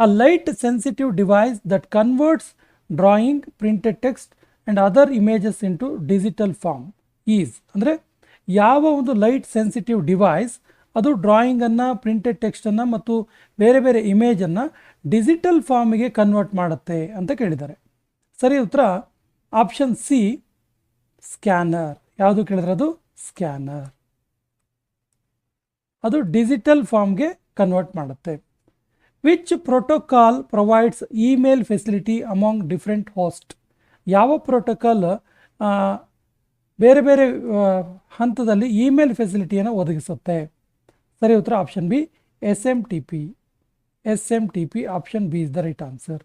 A light sensitive device that converts drawing, printed text and other images into digital form is ಅಂದರೆ ಯಾವ ಒಂದು light sensitive device ಅದು ಡ್ರಾಯಿಂಗನ್ನು, printed ಟೆಕ್ಸ್ಟನ್ನು ಮತ್ತು ಬೇರೆ ಬೇರೆ ಇಮೇಜನ್ನು ಡಿಜಿಟಲ್ ಫಾರ್ಮಿಗೆ ಕನ್ವರ್ಟ್ ಮಾಡುತ್ತೆ ಅಂತ ಕೇಳಿದ್ದಾರೆ. ಸರಿ ಉತ್ತರ ಆಪ್ಷನ್ ಸಿ, ಸ್ಕ್ಯಾನರ್. ಯಾವುದು ಕೇಳಿದ್ರೆ ಅದು ಸ್ಕ್ಯಾನರ್. ಅದು ಡಿಜಿಟಲ್ ಫಾರ್ಮ್ಗೆ ಕನ್ವರ್ಟ್ ಮಾಡುತ್ತೆ. Which protocol provides email facility among different host? ಯಾವ ಪ್ರೋಟೋಕಾಲ್ ಬೇರೆ ಬೇರೆ ಹಂತದಲ್ಲಿ ಇಮೇಲ್ ಫೆಸಿಲಿಟಿಯನ್ನು ಒದಗಿಸುತ್ತೆ? ಸರಿ ಉತ್ತರ option B, SMTP. SMTP, option B is the right answer.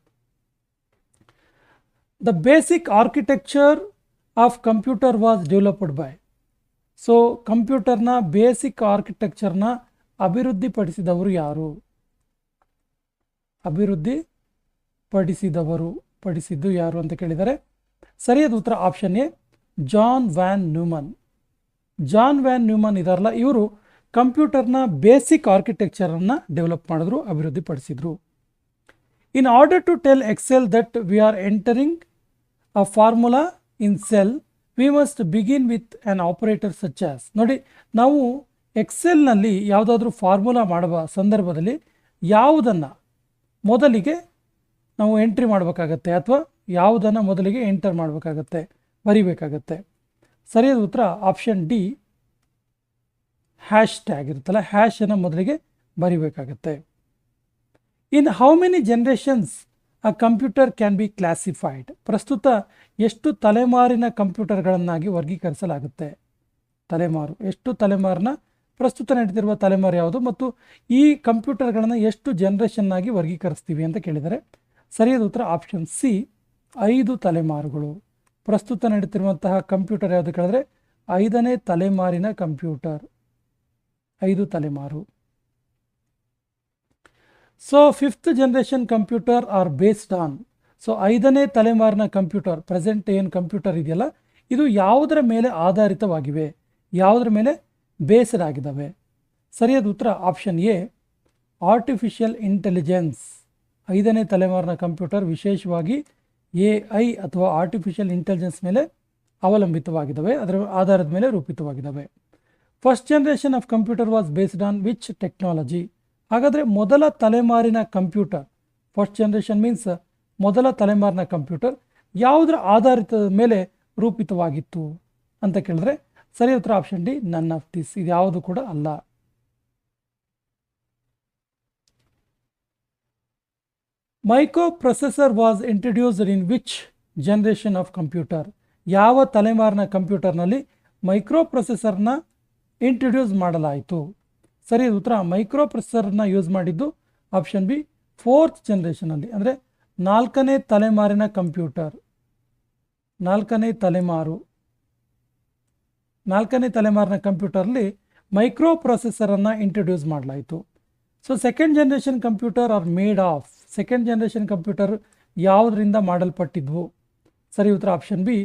The basic architecture of computer was developed by. So ಕಂಪ್ಯೂಟರ್ನ ಬೇಸಿಕ್ ಆರ್ಕಿಟೆಕ್ಚರ್ನ ಅಭಿವೃದ್ಧಿಪಡಿಸಿದವರು ಯಾರು? ಪಡಿಸಿದ್ದು ಯಾರು ಅಂತ ಕೇಳಿದ್ದಾರೆ. ಸರಿಯಾದ ಉತ್ತರ option A, John von Neumann. John von Neumann ಇದಾರಲ್ಲ, ಇವರು ಕಂಪ್ಯೂಟರ್ನ ಬೇಸಿಕ್ ಆರ್ಕಿಟೆಕ್ಚರನ್ನು ಡೆವಲಪ್ ಮಾಡಿದ್ರು, ಅಭಿವೃದ್ಧಿಪಡಿಸಿದ್ರು. In order to tell Excel that we are entering a formula in cell, we must begin with an operator such as. ನೋಡಿ, ನಾವು ಎಕ್ಸೆಲ್ನಲ್ಲಿ ಯಾವುದಾದ್ರೂ ಫಾರ್ಮುಲಾ ಮಾಡುವ ಸಂದರ್ಭದಲ್ಲಿ ಯಾವುದನ್ನು ಮೊದಲಿಗೆ ನಾವು ಎಂಟ್ರಿ ಮಾಡಬೇಕಾಗತ್ತೆ ಅಥವಾ ಯಾವುದನ್ನು ಮೊದಲಿಗೆ ಎಂಟರ್ ಮಾಡಬೇಕಾಗತ್ತೆ, ಬರಿಬೇಕಾಗತ್ತೆ? ಸರಿಯಾದ ಉತ್ತರ ಆಪ್ಷನ್ ಡಿ, ಹ್ಯಾಶ್ ಟ್ಯಾಗ್ ಇರುತ್ತಲ್ಲ, ಹ್ಯಾಶನ್ನು ಮೊದಲಿಗೆ ಬರಿಬೇಕಾಗತ್ತೆ. In how many generations a computer can be classified? ಪ್ರಸ್ತುತ ಎಷ್ಟು ತಲೆಮಾರಿನ ಕಂಪ್ಯೂಟರ್ಗಳನ್ನಾಗಿ ವರ್ಗೀಕರಿಸಲಾಗುತ್ತೆ? ತಲೆಮಾರು, ಎಷ್ಟು ತಲೆಮಾರಿನ ಪ್ರಸ್ತುತ ನಡೆದಿರುವ ತಲೆಮಾರು ಯಾವುದು ಮತ್ತು ಈ ಕಂಪ್ಯೂಟರ್ಗಳನ್ನು ಎಷ್ಟು ಜನರೇಷನ್ನಾಗಿ ವರ್ಗೀಕರಿಸ್ತೀವಿ ಅಂತ ಕೇಳಿದರೆ ಸರಿಯಾದ ಉತ್ತರ ಆಪ್ಷನ್ ಸಿ, 5 ತಲೆಮಾರುಗಳು. ಪ್ರಸ್ತುತ ನಡೀತಿರುವಂತಹ ಕಂಪ್ಯೂಟರ್ ಯಾವುದು ಕೇಳಿದ್ರೆ 5ನೇ ತಲೆಮಾರಿನ ಕಂಪ್ಯೂಟರ್, 5 ತಲೆಮಾರು. So 5th generation computer are based on. So 5ನೇ ತಲೆಮಾರಿನ ಕಂಪ್ಯೂಟರ್, ಪ್ರೆಸೆಂಟ್ ಏನು ಕಂಪ್ಯೂಟರ್ ಇದೆಯಲ್ಲ, ಇದು ಯಾವುದರ ಮೇಲೆ ಆಧಾರಿತವಾಗಿವೆ, ಯಾವುದರ ಮೇಲೆ ಬೇಸ್ಡ್ ಆಗಿದ್ದಾವೆ? ಸರಿಯಾದ ಉತ್ತರ ಆಪ್ಷನ್ ಎ, ಆರ್ಟಿಫಿಷಿಯಲ್ ಇಂಟೆಲಿಜೆನ್ಸ್. 5ನೇ ತಲೆಮಾರಿನ ಕಂಪ್ಯೂಟರ್ ವಿಶೇಷವಾಗಿ AI ಅಥವಾ ಆರ್ಟಿಫಿಷಿಯಲ್ ಇಂಟೆಲಿಜೆನ್ಸ್ ಮೇಲೆ ಅವಲಂಬಿತವಾಗಿದ್ದಾವೆ, ಅದರ ಆಧಾರದ ಮೇಲೆ ರೂಪಿತವಾಗಿದ್ದಾವೆ. First generation of computer was based on which technology? ಹಾಗಾದರೆ ಮೊದಲ ತಲೆಮಾರಿನ ಕಂಪ್ಯೂಟರ್, ಫಸ್ಟ್ ಜನರೇಷನ್ ಮೀನ್ಸ್ ಮೊದಲ ತಲೆಮಾರಿನ ಕಂಪ್ಯೂಟರ್ ಯಾವುದರ ಆಧಾರಿತದ ಮೇಲೆ ರೂಪಿತವಾಗಿತ್ತು ಅಂತ ಕೇಳಿದ್ರೆ ಸರಿ ಉತ್ತರ option D, none of this. ಇದು ಯಾವುದು ಕೂಡ ಅಲ್ಲ. Micro processor was introduced in which generation of computer? ಯಾವ ತಲೆಮಾರಿನ ಕಂಪ್ಯೂಟರ್ನಲ್ಲಿ ಮೈಕ್ರೋ ಪ್ರೊಸೆಸರ್ನ ಇಂಟ್ರೊಡ್ಯೂಸ್ ಮಾಡಲಾಯಿತು? ಸರಿ ಉತ್ತರ ಮೈಕ್ರೋ ಪ್ರೊಸೆಸರ್ನ ಯೂಸ್ ಮಾಡಿದ್ದು ಆಪ್ಷನ್ ಬಿ, 4th ಜನರೇಷನಲ್ಲಿ, ಅಂದರೆ 4ನೇ ತಲೆಮಾರಿನ ಕಂಪ್ಯೂಟರ್, 4ನೇ ತಲೆಮಾರಿನ ಕಂಪ್ಯೂಟರ್ಲಿ ಮೈಕ್ರೋ ಪ್ರೊಸೆಸರನ್ನು ಇಂಟ್ರೊಡ್ಯೂಸ್ ಮಾಡಲಾಯಿತು. So second generation computer are made of. Second generation computer ಯಾವುದರಿಂದ ಮಾಡಲ್ಪಟ್ಟಿದ್ವು? ಸರಿ ಉತ್ತರ ಆಪ್ಷನ್ ಬಿ,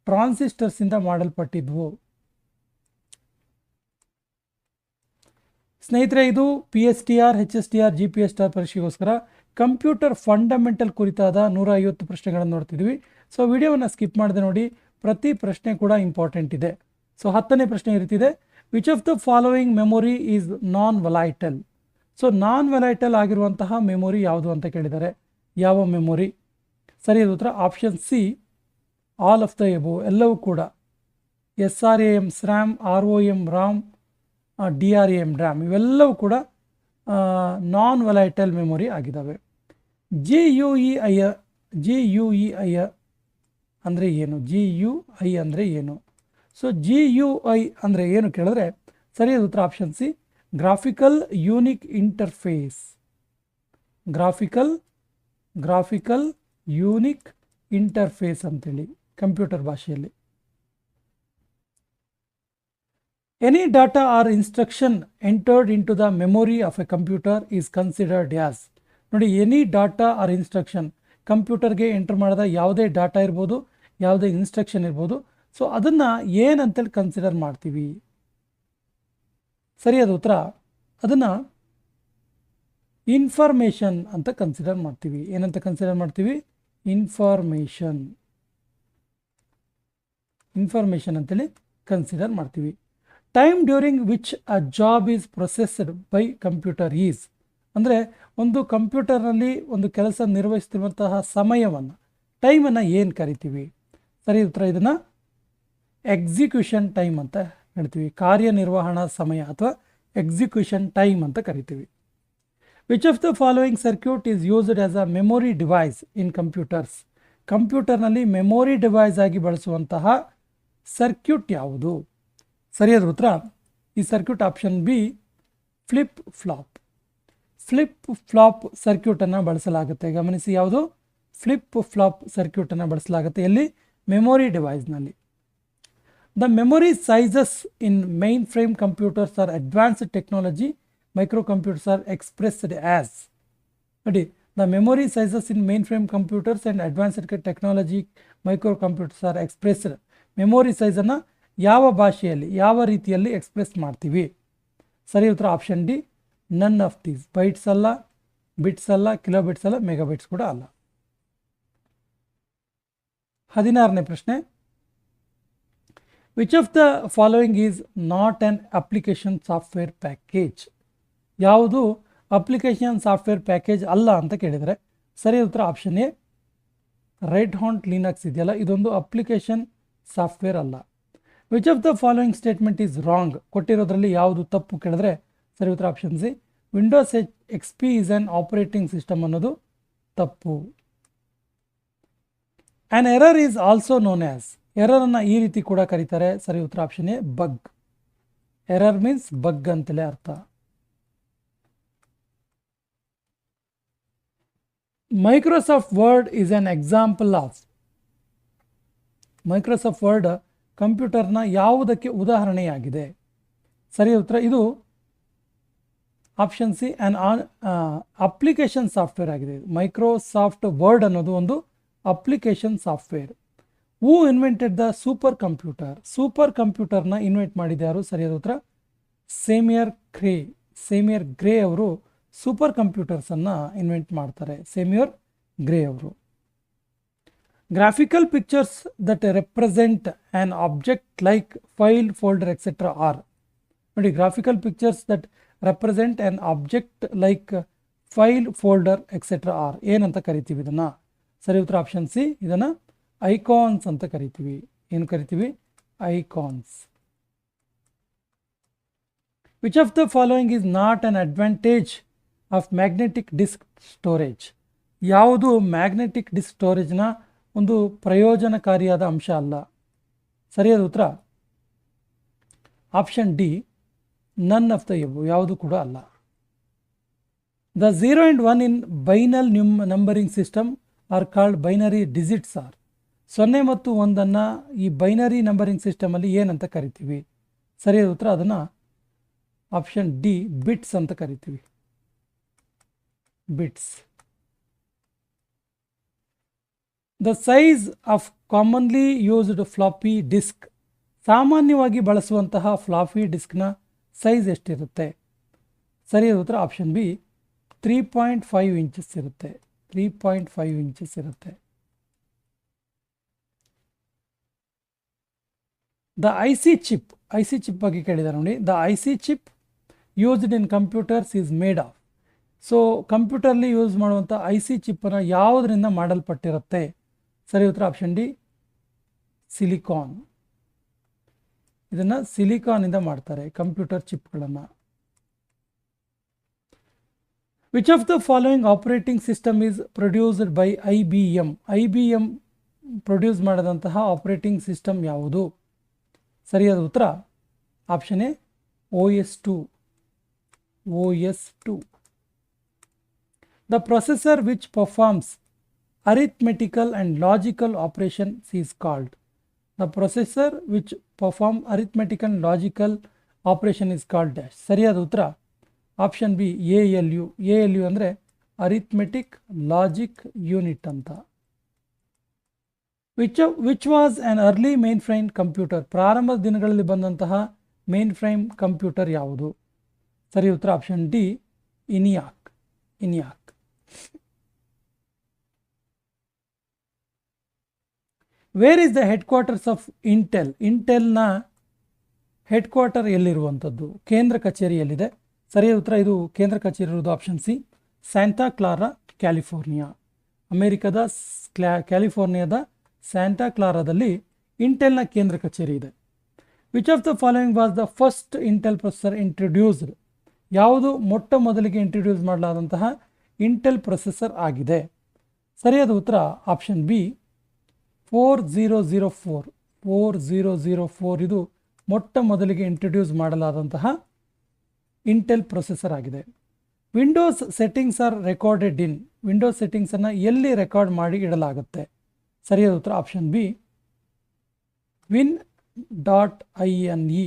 ಟ್ರಾನ್ಸಿಸ್ಟರ್ಸಿಂದ ಮಾಡಲ್ಪಟ್ಟಿದ್ವು. ಸ್ನೇಹಿತರೆ, ಇದು PSTR, HSTR, GPSTR ಪರೀಕ್ಷೆಗೋಸ್ಕರ ಕಂಪ್ಯೂಟರ್ ಫಂಡಮೆಂಟಲ್ ಕುರಿತಾದ 150 ಪ್ರಶ್ನೆಗಳನ್ನು ನೋಡ್ತಿದ್ವಿ. ಸೊ ವಿಡಿಯೋವನ್ನು ಸ್ಕಿಪ್ ಮಾಡದೆ ನೋಡಿ, ಪ್ರತಿ ಪ್ರಶ್ನೆ ಕೂಡ ಇಂಪಾರ್ಟೆಂಟ್ ಇದೆ. ಸೊ 10ನೇ ಪ್ರಶ್ನೆ ಇರ್ತಿದೆ, which of the following memory is non volatile? So non volatile ಆಗಿರುವಂತಹ ಮೆಮೊರಿ ಯಾವುದು ಅಂತ ಕೇಳಿದ್ದಾರೆ. ಯಾವ ಮೆಮೊರಿ? ಸರಿಯಾದ ಉತ್ತರ option C, all of the above, ಎಲ್ಲವೂ ಕೂಡ. SRAM SRAM, ROM ROM, DRAM DRAM ಇವೆಲ್ಲವೂ ಕೂಡ ನಾನ್ ವೊಲೈಟಲ್ ಮೆಮೊರಿ ಆಗಿದ್ದಾವೆ. GUI ಅಂದರೆ ಏನು? GUI ಅಂದರೆ ಏನು? ಸೊ GUI ಅಂದರೆ ಏನು ಕೇಳಿದ್ರೆ ಸರಿಯಾದ ಉತ್ತರ option C, graphical unique interface. Graphical unique interface ಅಂತೇಳಿ ಕಂಪ್ಯೂಟರ್ ಭಾಷೆಯಲ್ಲಿ. Any data or instruction entered into the memory of a computer is considered as. ನೋಡಿ, ಎನಿ ಡಾಟಾ ಆರ್ ಇನ್ಸ್ಟ್ರಕ್ಷನ್, ಕಂಪ್ಯೂಟರ್ಗೆ ಎಂಟರ್ ಮಾಡಿದ ಯಾವುದೇ ಡಾಟಾ ಇರ್ಬೋದು, ಯಾವುದೇ ಇನ್ಸ್ಟ್ರಕ್ಷನ್ ಇರ್ಬೋದು, so ಅದನ್ನು ಏನಂತೇಳಿ ಕನ್ಸಿಡರ್ ಮಾಡ್ತೀವಿ? ಸರಿಯಾದ ಉತ್ತರ ಅದನ್ನು ಇನ್ಫಾರ್ಮೇಷನ್ ಅಂತ ಕನ್ಸಿಡರ್ ಮಾಡ್ತೀವಿ. ಏನಂತ ಕನ್ಸಿಡರ್ ಮಾಡ್ತೀವಿ? ಇನ್ಫಾರ್ಮೇಷನ್ ಅಂತೇಳಿ ಕನ್ಸಿಡರ್ ಮಾಡ್ತೀವಿ. Time during which a job is processed by computer is, ಅಂದರೆ ಒಂದು ಕಂಪ್ಯೂಟರ್ನಲ್ಲಿ ಒಂದು ಕೆಲಸ ನಿರ್ವಹಿಸ್ತಿರುವಂತಹ ಸಮಯವನ್ನು, ಟೈಮನ್ನು ಏನು ಕರಿತೀವಿ? ಸರಿ ಉತ್ತರ ಇದನ್ನು ಎಕ್ಸಿಕ್ಯೂಷನ್ ಟೈಮ್ ಅಂತ ಹೇಳ್ತೀವಿ. ಕಾರ್ಯನಿರ್ವಹಣಾ ಸಮಯ ಅಥವಾ ಎಕ್ಸಿಕ್ಯೂಷನ್ ಟೈಮ್ ಅಂತ ಕರಿತೀವಿ. Which of the following circuit is used as a memory device in computers? ಕಂಪ್ಯೂಟರ್ನಲ್ಲಿ ಮೆಮೊರಿ ಡಿವೈಸ್ ಆಗಿ ಬಳಸುವಂತಹ ಸರ್ಕ್ಯೂಟ್ ಯಾವುದು? ಸರಿಯಾದ ಉತ್ತರ ಈ circuit option B, flip flop ಸರ್ಕ್ಯೂಟನ್ನು ಬಳಸಲಾಗುತ್ತೆ. ಗಮನಿಸಿ, ಯಾವುದು? ಫ್ಲಿಪ್ ಫ್ಲಾಪ್ ಸರ್ಕ್ಯೂಟನ್ನು ಬಳಸಲಾಗುತ್ತೆ. ಎಲ್ಲಿ? ಮೆಮೊರಿ ಡಿವೈಸ್ನಲ್ಲಿ. The memory sizes in mainframe computers are advanced technology microcomputers are expressed as. ನೋಡಿ, the memory sizes in mainframe computers and advanced technology microcomputers are expressed. Memory ಸೈಜನ್ನು ಯಾವ ಭಾಷೆಯಲ್ಲಿ, ಯಾವ ರೀತಿಯಲ್ಲಿ express ಮಾಡ್ತೀವಿ? ಸರಿ ಉತ್ತರ option D, none of these. Bytes ಅಲ್ಲ, ಬಿಟ್ಸ್ ಅಲ್ಲ, ಕಿಲೋಬಿಟ್ಸ್ ಅಲ್ಲ, ಮೆಗಾಬಿಟ್ಸ್ ಕೂಡ ಅಲ್ಲ. 16ನೇ ಪ್ರಶ್ನೆ, which of the following is not an application software package? ಯಾವುದು ಅಪ್ಲಿಕೇಶನ್ ಸಾಫ್ಟ್ವೇರ್ ಪ್ಯಾಕೇಜ್ ಅಲ್ಲ ಅಂತ ಕೇಳಿದರೆ ಸರಿ ಉತ್ತರ option A, Red Hat Linux ಇದೆಯಲ್ಲ, ಇದೊಂದು ಅಪ್ಲಿಕೇಶನ್ ಸಾಫ್ಟ್ವೇರ್ ಅಲ್ಲ. Which of the following statement is wrong? ಕೊಟ್ಟಿರೋದ್ರಲ್ಲಿ ಯಾವುದು ತಪ್ಪು ಕೇಳಿದ್ರೆ ಸರಿ ಉತ್ತರ option C, Windows XP is an operating system ಅನ್ನೋದು ತಪ್ಪು. An error is also known as. ಎರರನ್ನು ಈ ರೀತಿ ಕೂಡ ಕರೀತಾರೆ. ಸರಿ ಉತ್ತರ option A, bug. Error means bug ಅಂತಲೇ ಅರ್ಥ. Microsoft Word is an example of. Microsoft Word ಕಂಪ್ಯೂಟರ್ನ ಯಾವುದಕ್ಕೆ ಉದಾಹರಣೆಯಾಗಿದೆ? ಸರಿ ಉತ್ತರ ಇದು option C, an application software ಆಗಿದೆ. ಮೈಕ್ರೋಸಾಫ್ಟ್ ವರ್ಡ್ ಅನ್ನೋದು ಒಂದು application software. Who invented the super computer? Super ಕಂಪ್ಯೂಟರ್ನ ಇನ್ವೆಂಟ್ ಮಾಡಿದ್ಯಾರು? ಸರಿಯಾದ ಉತ್ತರ ಸೇಮಿಯರ್ ಗ್ರೇ ಅವರು ಸೂಪರ್ ಕಂಪ್ಯೂಟರ್ಸನ್ನು ಇನ್ವೆಂಟ್ ಮಾಡ್ತಾರೆ. ಸೇಮಿಯರ್ ಗ್ರೇ ಅವರು. Graphical pictures that represent an object like file, folder etcetera are. ನೋಡಿ, graphical pictures that represent an object like file, folder etcetera are ಏನಂತ ಕರಿತೀವಿ ಇದನ್ನು? ಸರಿ ಉತ್ತರ ಆಪ್ಷನ್ ಸಿ, ಇದನ್ನು ಐಕಾನ್ಸ್ ಅಂತ ಕರಿತೀವಿ. ಏನು ಕರಿತೀವಿ? Icons. Which of the following is not an advantage of magnetic disk storage? ಯಾವುದು ಮ್ಯಾಗ್ನೆಟಿಕ್ ಡಿಸ್ಕ್ ಸ್ಟೋರೇಜ್ನ ಒಂದು ಪ್ರಯೋಜನಕಾರಿಯಾದ ಅಂಶ ಅಲ್ಲ? ಸರಿಯಾದ ಉತ್ತರ option D, none of the above, ಯಾವುದು ಕೂಡ ಅಲ್ಲ. The 0 and 1 in binary numbering system are called binary digits are. 0 ಮತ್ತು 1 ಈ ಬೈನರಿ ನಂಬರಿಂಗ್ ಸಿಸ್ಟಮಲ್ಲಿ ಏನಂತ ಕರಿತೀವಿ? ಸರಿಯಾದ ಉತ್ತರ ಅದನ್ನು ಆಪ್ಷನ್ ಡಿ, ಬಿಟ್ಸ್ ಅಂತ ಕರಿತೀವಿ. Bits. The size of commonly used floppy disk. ಸಾಮಾನ್ಯವಾಗಿ ಬಳಸುವಂತಹ ಫ್ಲಾಪಿ ಡಿಸ್ಕ್ನ ಸೈಜ್ ಎಷ್ಟಿರುತ್ತೆ? ಸರಿಯಾದ ಉತ್ತರ ಆಪ್ಷನ್ ಬಿ, 3.5 ಇಂಚಸ್ ಇರುತ್ತೆ. 3.5 ಇಂಚಸ್ ಇರುತ್ತೆ. ದ ಐಸಿ ಚಿಪ್ ಬಗ್ಗೆ ಕೇಳಿದ್ದಾರೆ ನೋಡಿ. The IC chip used in computers is made of. So ಕಂಪ್ಯೂಟರ್ಲಿ ಯೂಸ್ ಮಾಡುವಂಥ ಐಸಿ ಚಿಪ್ಪನ್ನು ಯಾವುದರಿಂದ ಮಾಡಲ್ಪಟ್ಟಿರುತ್ತೆ? ಸರಿ ಉತ್ತರ ಆಪ್ಷನ್ ಡಿ, ಸಿಲಿಕಾನ್. ಇದನ್ನು ಸಿಲಿಕಾನಿಂದ ಮಾಡ್ತಾರೆ ಕಂಪ್ಯೂಟರ್ ಚಿಪ್ಗಳನ್ನು. Which of the following operating system is produced by IBM? IBM produce ಮಾಡಿದಂತಹ ಆಪರೇಟಿಂಗ್ ಸಿಸ್ಟಮ್ ಯಾವುದು? ಸರಿಯಾದ ಉತ್ತರ option A, OS2. The processor which performs arithmetical and logical operations is called. The processor which performs arithmetical and logical operation is called dash. ಸರಿಯಾದ ಉತ್ತರ option B, ALU. ALU ಅಂದರೆ arithmetic logic unit ಅಂತ. Which was an early mainframe computer? ಪ್ರಾರಂಭದ ದಿನಗಳಲ್ಲಿ ಬಂದಂತಹ mainframe computer ಯಾವುದು? ಸರಿ ಉತ್ತರ option D, ENIAC. ENIAC. Where is the headquarters of Intel? ಇಂಟೆಲ್ನ ಹೆಡ್ ಕ್ವಾರ್ಟರ್ ಎಲ್ಲಿರುವಂಥದ್ದು? ಕೇಂದ್ರ ಕಚೇರಿ ಎಲ್ಲಿದೆ? ಸರಿಯಾದ ಉತ್ತರ ಇದು ಕೇಂದ್ರ ಕಚೇರಿ ಇರುವುದು option C, Santa Clara, California. ಅಮೆರಿಕದ ಕ್ಯಾಲಿಫೋರ್ನಿಯಾದ ಸ್ಯಾಂಟಾ ಕ್ಲಾರಾದಲ್ಲಿ ಇಂಟೆಲ್ನ ಕೇಂದ್ರ ಕಚೇರಿ ಇದೆ. Which of the following was the first Intel processor introduced? ಯಾವುದು ಮೊಟ್ಟ ಮೊದಲಿಗೆ ಇಂಟ್ರೊಡ್ಯೂಸ್ ಮಾಡಲಾದಂತಹ ಇಂಟೆಲ್ ಪ್ರೊಸೆಸರ್ ಆಗಿದೆ? ಸರಿಯಾದ ಉತ್ತರ ಆಪ್ಷನ್ ಬಿ, 4004. 4004 ಇದು ಮೊಟ್ಟ ಮೊದಲಿಗೆ ಇಂಟ್ರೊಡ್ಯೂಸ್ ಮಾಡಲಾದಂತಹ ಇಂಟೆಲ್ ಪ್ರೊಸೆಸರ್ ಆಗಿದೆ. Windows settings are recorded in? Windows ಸೆಟ್ಟಿಂಗ್ಸನ್ನು ಎಲ್ಲಿ ರೆಕಾರ್ಡ್ ಮಾಡಿ ಇಡಲಾಗುತ್ತೆ? ಸರಿಯಾದ ಉತ್ತರ option B, win.ini.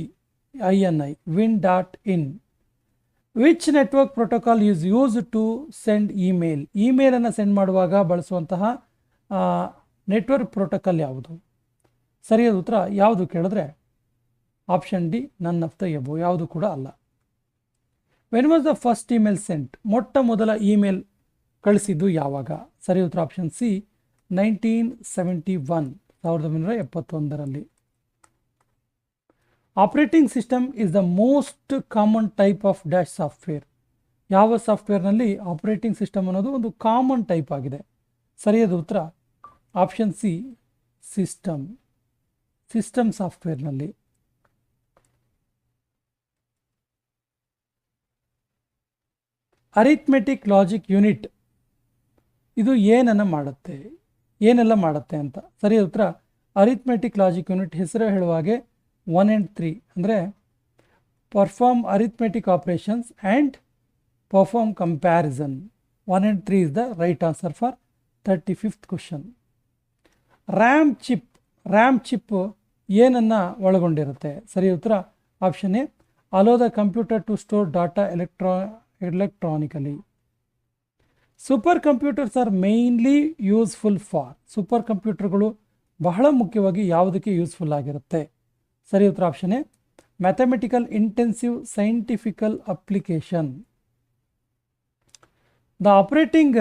win.in. Which network protocol is use to send email? ಇಮೇಲನ್ನು ಸೆಂಡ್ ಮಾಡುವಾಗ ಬಳಸುವಂತಹ ನೆಟ್ವರ್ಕ್ ಪ್ರೋಟೋಕಾಲ್ ಯಾವುದು? ಸರಿಯಾದ ಉತ್ತರ ಯಾವುದು ಕೇಳಿದ್ರೆ option D, none of the above, ಯಾವುದು ಕೂಡ ಅಲ್ಲ. When was the first email sent? ಮೊಟ್ಟ ಮೊದಲ ಇಮೇಲ್ ಕಳಿಸಿದ್ದು ಯಾವಾಗ? ಸರಿಯಾದ ಉತ್ತರ option C, 1971. 1971ರಲ್ಲಿ. Operating system is the most common type of dash software? ಯಾವ ಸಾಫ್ಟ್ವೇರ್ನಲ್ಲಿ ಆಪರೇಟಿಂಗ್ ಸಿಸ್ಟಮ್ ಅನ್ನೋದು ಒಂದು ಕಾಮನ್ ಟೈಪ್ ಆಗಿದೆ? ಸರಿಯಾದ ಉತ್ತರ ಆಪ್ಷನ್ ಸಿ, ಸಿಸ್ಟಮ್ ಸಾಫ್ಟ್ವೇರ್ನಲ್ಲಿ. ಅರಿಥ್ಮೆಟಿಕ್ ಲಾಜಿಕ್ ಯೂನಿಟ್ ಇದು ಏನೆಲ್ಲ ಮಾಡುತ್ತೆ ಅಂತ? ಸರಿಯಾದ ಉತ್ತರ ಅರಿಥ್ಮೆಟಿಕ್ ಲಾಜಿಕ್ ಯೂನಿಟ್ ಹೆಸರು ಹೇಳುವ ಹಾಗೆ 1 and 3 ಅಂದರೆ perform arithmetic operations and perform comparison. 1 and 3 is the right answer for 35th question. RAM chip ಏನನ್ನು ಒಳಗೊಂಡಿರುತ್ತೆ? ಸರಿಯಾದ ಉತ್ತರ option A, allow the computer to store data electronically. Super computers are mainly useful for? Super ಕಂಪ್ಯೂಟರ್ಗಳು ಬಹಳ ಮುಖ್ಯವಾಗಿ ಯಾವುದಕ್ಕೆ useful ಆಗಿರುತ್ತೆ? ಸರಿ ಉತ್ತರ option A, mathematical intensive scientifical application. The operating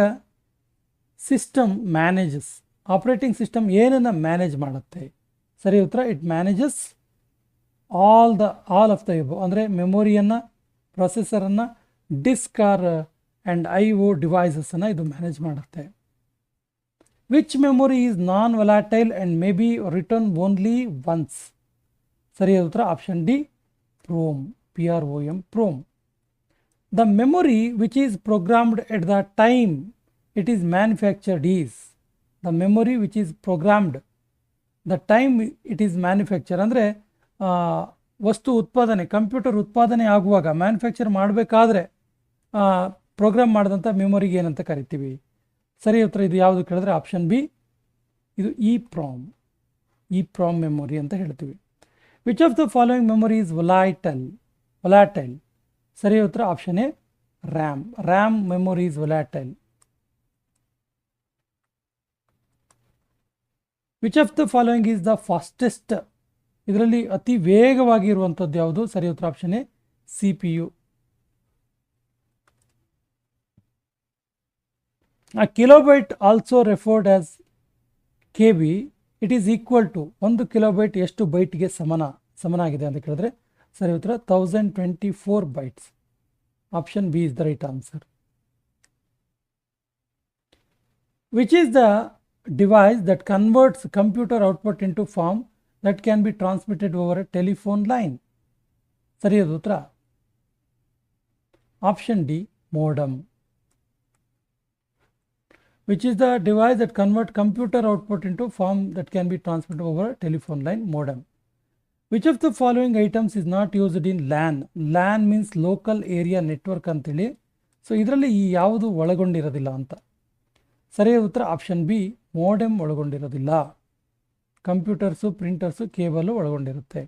system manages? Operating system ಏನನ್ನು ಮ್ಯಾನೇಜ್ ಮಾಡುತ್ತೆ? ಸರಿ ಉತ್ತರ it manages all of the above, ಅಂದರೆ ಮೆಮೊರಿಯನ್ನು, ಪ್ರೊಸೆಸರನ್ನು, ಡಿಸ್ಕ್ ಆ್ಯಂಡ್ IO ಡಿವೈಸಸನ್ನು ಇದು ಮ್ಯಾನೇಜ್ ಮಾಡುತ್ತೆ. Which memory is non volatile and may be written only once? ಸರಿಯಾದ ಉತ್ತರ option D, PROM. PROM. The memory which is programmed at the time it is manufactured is? The memory which is programmed the time it is manufacture ಅಂದರೆ ವಸ್ತು ಉತ್ಪಾದನೆ, computer ಉತ್ಪಾದನೆ ಆಗುವಾಗ, manufacture ಮಾಡಬೇಕಾದ್ರೆ program ಮಾಡಿದಂಥ ಮೆಮೊರಿಗೆ ಏನಂತ ಕರಿತೀವಿ? ಸರಿ ಉತ್ತರ ಇದು ಯಾವುದು ಕೇಳಿದ್ರೆ ಆಪ್ಷನ್ ಬಿ, ಇದು EPROM ಮೆಮೊರಿ ಅಂತ ಹೇಳ್ತೀವಿ. Which of the following memory is volatile? ಸರಿ ಉತ್ತರ option A, RAM memory is volatile. Which of the following is the fastest? ಇದರಲ್ಲಿ ಅತಿ ವೇಗವಾಗಿ ಇರುವಂಥದ್ದು ಯಾವುದು? ಸರಿ ಉತ್ತರ option A, CPU. A kilobyte also referred as KB, it is equal to 1 kilobyte ಎಷ್ಟು ಬೈಟ್ಗೆ ಸಮನಾಗಿದೆ ಅಂತ ಕೇಳಿದ್ರೆ ಸರಿ ಉತ್ತರ 1024 bytes. Option B is the right answer. Which is the device that converts computer output into form that can be transmitted over a telephone line? ಸರಿಯಾದ ಉತ್ತರ option D, modem. Which is the device that converts computer output into form that can be transmitted over a telephone line? Modem. Which of the following items is not used in LAN? LAN means local area network ಅಂತೇಳಿ. So ಇದರಲ್ಲಿ ಈ ಯಾವುದು ಒಳಗೊಂಡಿರೋದಿಲ್ಲ ಅಂತ? ಸರಿಯಾದ ಉತ್ತರ option B, modem ಒಳಗೊಂಡಿರೋದಿಲ್ಲ. Computers, printers, cable ಒಳಗೊಂಡಿರುತ್ತೆ.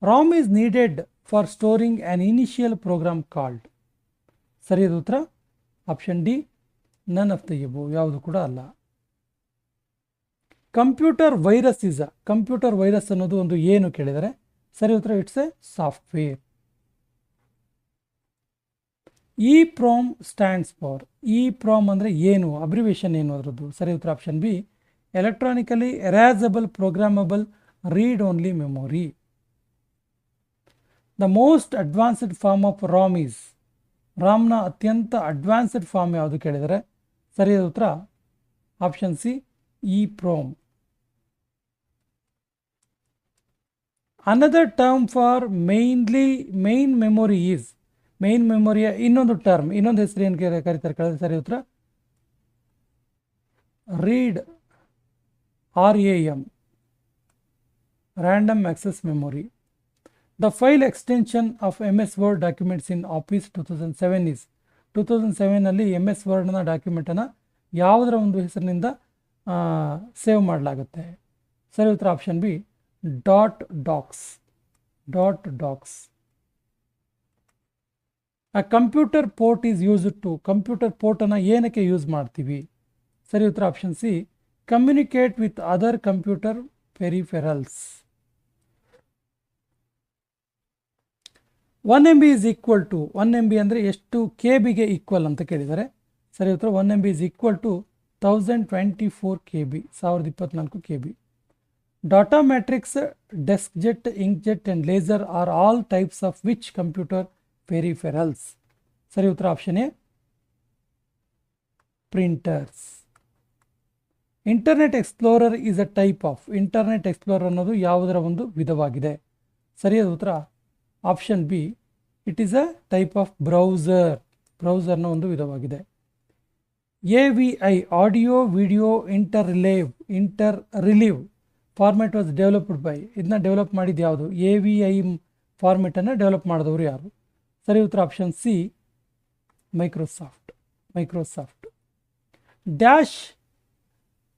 ROM is needed for storing an initial program called? ಸರಿಯಾದ ಉತ್ತರ option D, none of the above, ಯಾವುದು ಕೂಡ ಅಲ್ಲ. ಕಂಪ್ಯೂಟರ್ ವೈರಸ್ ಅನ್ನೋದು ಒಂದು ಏನು ಕೇಳಿದರೆ ಸರಿ ಉತ್ತರ it's a software. E PROM stands for, E PROM ಅಂದರೆ ಏನು, ಅಬ್ರಿವೇಷನ್ ಏನು ಅದರದ್ದು? ಸರಿ ಉತ್ತರ option B, electronically erasable programmable read only memory. The most advanced form of RAM is, ರಾಮ್ನ ಅತ್ಯಂತ ಅಡ್ವಾನ್ಸ್ಡ್ ಫಾರ್ಮ್ ಯಾವುದು ಕೇಳಿದರೆ ಸರಿಯಾದ ಉತ್ತರ option C, E PROM. Another term for main memory is, main ಮೆಮೊರಿಯ ಇನ್ನೊಂದು ಟರ್ಮ್, ಇನ್ನೊಂದು ಹೆಸರು ಏನು ಕರೀತಾರೆ ಕೇಳಿದ್ರೆ ಸರಿ ಉತ್ತರ read, RAM, random access memory. The file extension of MS Word documents in Office 2007 is, 2007 ಅಲ್ಲಿ MS ವರ್ಡ್ನ ಡಾಕ್ಯುಮೆಂಟನ್ನು ಯಾವುದರ ಒಂದು ಹೆಸರಿನಿಂದ ಸೇವ್ ಮಾಡಲಾಗುತ್ತೆ? ಸರಿ ಉತ್ತರ option B, .docs. A computer port is used to, computer ಪೋರ್ಟನ್ನು ಏನಕ್ಕೆ ಯೂಸ್ ಮಾಡ್ತೀವಿ? ಸರಿ ಉತ್ತರ option C, communicate with other computer peripherals. 1 MB is equal to, 1 MB ಅಂದರೆ ಎಷ್ಟು KB ಈಕ್ವಲ್ ಅಂತ ಕೇಳಿದ್ದಾರೆ. ಸರಿ ಉತ್ತರ 1 MB is equal to 1024 KB, 1024 KB. Data matrix, DeskJet, inkjet and laser are all types of which computer peripherals? ಸರಿ ಉತ್ತರ option A, printers. Internet Explorer is a type of, Internet Explorer ಅನ್ನೋದು ಯಾವುದರ ಒಂದು ವಿಧವಾಗಿದೆ? ಸರಿಯಾದ ಉತ್ತರ option B, it is a type of browser, ಬ್ರೌಸರ್ನ ಒಂದು ವಿಧವಾಗಿದೆ. AVI, audio video interleave format was developed by, ಇದನ್ನ ಡೆವಲಪ್ ಮಾಡಿದ್ದು ಯಾವುದು? AVI ಫಾರ್ಮ್ಯಾಟನ್ನು ಡೆವಲಪ್ ಮಾಡಿದವರು ಯಾರು? ಸರಿ ಉತ್ತರ option C, Microsoft. Dash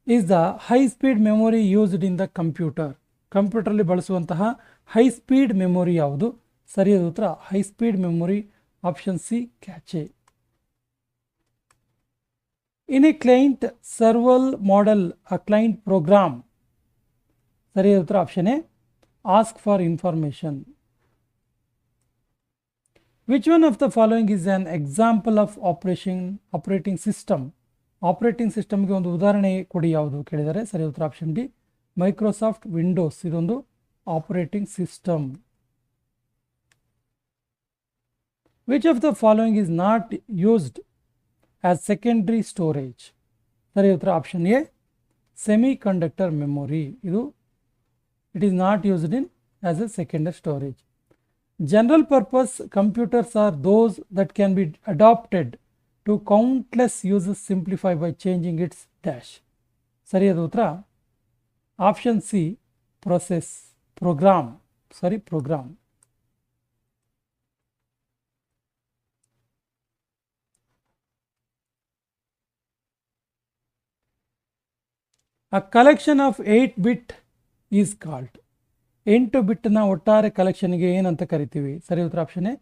is the high speed memory used in the computer, ಕಂಪ್ಯೂಟರ್ಲಿ ಬಳಸುವಂತಹ ಹೈ ಸ್ಪೀಡ್ ಮೆಮೊರಿ ಯಾವುದು? ಸರಿಯಾದ ಉತ್ತರ high speed memory option C, cache. In a client server model, a client program. ಸರಿಯಾದ ಉತ್ತರ option A, ask for information. Which one of the following is an example of operating system? Operating ಸಿಸ್ಟಮ್ಗೆ ಒಂದು ಉದಾಹರಣೆ ಕೊಡಿ ಯಾವುದು ಕೇಳಿದರೆ ಸರಿ ಉತ್ತರ ಆಪ್ಷನ್ ಡಿ, ಮೈಕ್ರೋಸಾಫ್ಟ್ ವಿಂಡೋಸ್, ಇದೊಂದು operating system. Which of the following is not used as secondary storage? ಸರಿ ಉತ್ತರ option A, semiconductor memory, ಇದು it is not used in as a secondary storage. General purpose computers are those that can be adapted to countless uses, simplify by changing its dash. ಸರಿಯಾದ ಉತ್ತರ option C, program. A collection of 8 bit is called, 8 ಬಿಟ್ನ ಒಟ್ಟಾರೆ ಕಲೆಕ್ಷನ್ಗೆ ಏನಂತ ಕರಿತೀವಿ? ಸರಿ ಉತ್ತರ option A,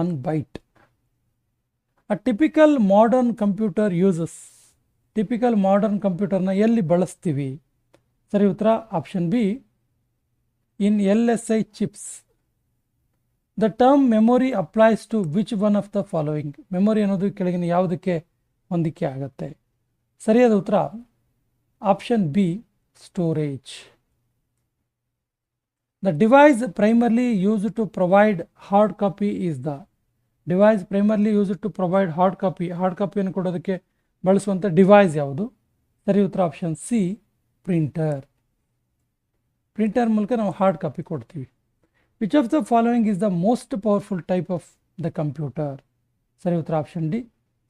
1 byte. A typical modern computer uses, typical modern ಕಂಪ್ಯೂಟರ್ನ ಎಲ್ಲಿ ಬಳಸ್ತೀವಿ? ಸರಿ ಉತ್ತರ option B, in LSI chips. The term memory applies to which one of the following? Memory ಅನ್ನೋದು ಕೆಳಗಿನ ಯಾವುದಕ್ಕೆ ಹೊಂದಿಕೆ ಆಗುತ್ತೆ? ಸರಿಯಾದ ಉತ್ತರ option B, storage. The device primarily use to provide hard copy is the, device primarily use to provide hard ಕಾಪಿಯನ್ನು ಕೊಡೋದಕ್ಕೆ ಬಳಸುವಂಥ ಡಿವೈಸ್ ಯಾವುದು? ಸರಿ ಉತ್ತರ ಆಪ್ಷನ್ ಸಿ, ಪ್ರಿಂಟರ್ ಮೂಲಕ ನಾವು ಹಾರ್ಡ್ ಕಾಪಿ ಕೊಡ್ತೀವಿ. Which of the following is the most powerful type of the computer? ಸರಿ ಉತ್ತರ ಆಪ್ಷನ್ ಡಿ,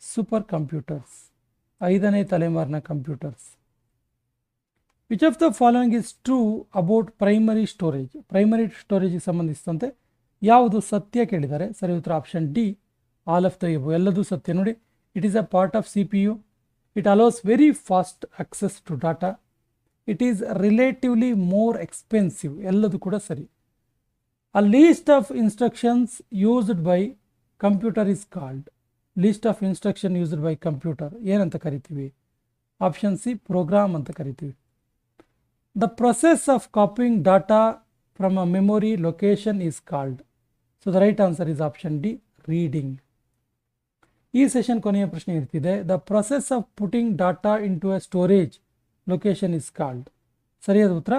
ಸೂಪರ್ ಕಂಪ್ಯೂಟರ್ಸ್, 5ನೇ ತಲೆಮಾರಿನ computers. Which of the following is true about primary ಸ್ಟೋರೇಜ್ಗೆ ಸಂಬಂಧಿಸಿದಂತೆ ಯಾವುದು ಸತ್ಯ ಕೇಳಿದ್ದಾರೆ? ಸರಿ ಉತ್ತರ option D, all of the above, ಎಲ್ಲದೂ ಸತ್ಯ. ನೋಡಿ, it is a part of CPU, it allows very fast access to data, it is relatively more expensive, ಎಲ್ಲದು ಕೂಡ ಸರಿ. A list of instructions used by computer is called, list of instruction used by computer ಏನಂತ ಕರಿತೀವಿ? Option C, program ಅಂತ ಕರಿತೀವಿ. The process of copying data from a memory location is called. So the right answer is option D, reading. ಈ session ಕೊನೆಯ ಪ್ರಶ್ನೆ ಇರ್ತಿದೆ, the process of putting data into a storage location is called. ಸರಿಯಾದ ಉತ್ತರ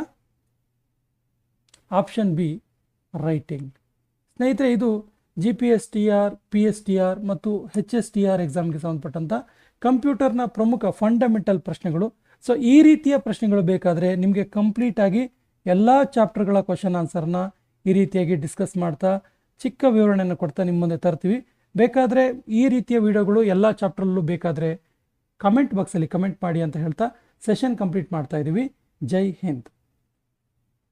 option B, writing. ಸ್ನೇಹಿತರೆ, ಇದು GPSTR, PSTR ಮತ್ತು HSTR ಎಕ್ಸಾಮ್ಗೆ ಸಂಬಂಧಪಟ್ಟಂಥ ಕಂಪ್ಯೂಟರ್ನ ಪ್ರಮುಖ ಫಂಡಮೆಂಟಲ್ ಪ್ರಶ್ನೆಗಳು. ಸೊ ಈ ರೀತಿಯ ಪ್ರಶ್ನೆಗಳು ಬೇಕಾದರೆ ನಿಮಗೆ ಕಂಪ್ಲೀಟಾಗಿ ಎಲ್ಲ ಚಾಪ್ಟರ್ಗಳ ಕ್ವಶನ್ ಆನ್ಸರ್ನ ಈ ರೀತಿಯಾಗಿ ಡಿಸ್ಕಸ್ ಮಾಡ್ತಾ ಚಿಕ್ಕ ವಿವರಣೆಯನ್ನು ಕೊಡ್ತಾ ನಿಮ್ಮ ಮುಂದೆ ತರ್ತೀವಿ. ಬೇಕಾದರೆ ಈ ರೀತಿಯ ವಿಡಿಯೋಗಳು ಎಲ್ಲ ಚಾಪ್ಟರ್ಲ್ಲೂ ಬೇಕಾದರೆ ಕಮೆಂಟ್ ಬಾಕ್ಸಲ್ಲಿ ಕಮೆಂಟ್ ಮಾಡಿ ಅಂತ ಹೇಳ್ತಾ ಸೆಷನ್ ಕಂಪ್ಲೀಟ್ ಮಾಡ್ತಾ ಇದ್ದೀವಿ. ಜೈ ಹಿಂದ್.